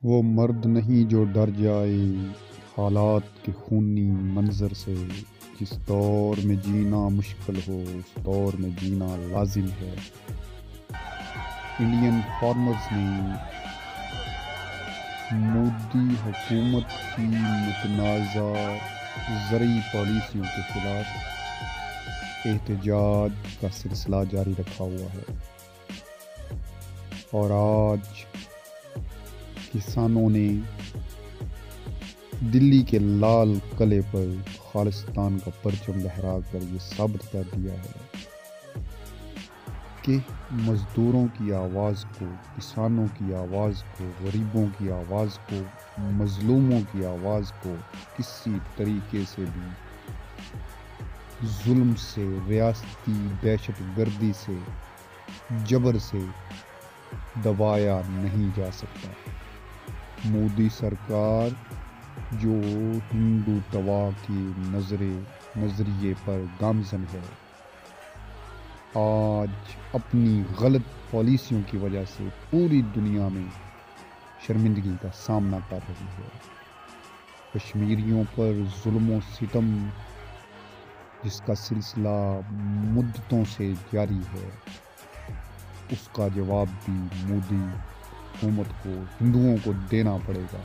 وہ مرد نہیں جو ڈر جائے حالات کے خونی منظر سے، جس دور میں جینا مشکل ہو اس دور میں جینا لازم ہے۔ انڈین فارمرز نے مودی حکومت کی متنازع زرعی پالیسیوں کے خلاف احتجاج کا سلسلہ جاری رکھا ہوا ہے، اور آج کسانوں نے دلی کے لال قلعے پر خالصتان کا پرچم لہرا کر یہ ثابت کر دیا ہے کہ مزدوروں کی آواز کو، کسانوں کی آواز کو، غریبوں کی آواز کو، مظلوموں کی آواز کو کسی طریقے سے بھی ظلم سے، ریاستی دہشت گردی سے، جبر سے دبایا نہیں جا سکتا۔ مودی سرکار جو ہندوتوا کے نظریے پر گامزن ہے، آج اپنی غلط پالیسیوں کی وجہ سے پوری دنیا میں شرمندگی کا سامنا کر رہی ہے۔ کشمیریوں پر ظلم و ستم جس کا سلسلہ مدتوں سے جاری ہے، اس کا جواب بھی مودی حکومت کو، ہندوؤں کو دینا پڑے گا۔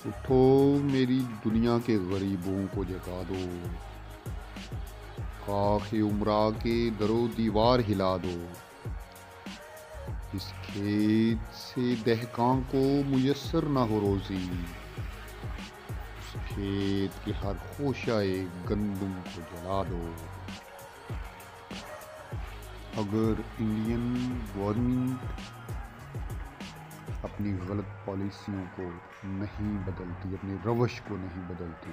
اٹھو میری دنیا کے غریبوں کو جگا دو، کاخ عمرا کے در و دیوار ہلا دو، اس کھیت سے دہقاں کو میسر نہ ہو روزی، اس کھیت کے ہر خوشۂ گندم کو جلا دو۔ اگر انڈین گورنمنٹ اپنی غلط پالیسیوں کو نہیں بدلتی، اپنی روش کو نہیں بدلتی،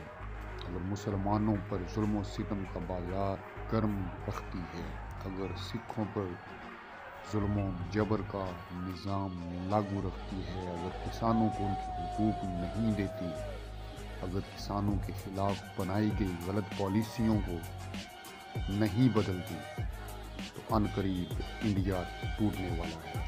اگر مسلمانوں پر ظلم و ستم کا بازار گرم رکھتی ہے، اگر سکھوں پر ظلم و جبر کا نظام لاگو رکھتی ہے، اگر کسانوں کو ان کے حقوق نہیں دیتی، اگر کسانوں کے خلاف بنائی گئی غلط پالیسیوں کو نہیں بدلتی، تو عنقریب انڈیا ٹوٹنے والا ہے۔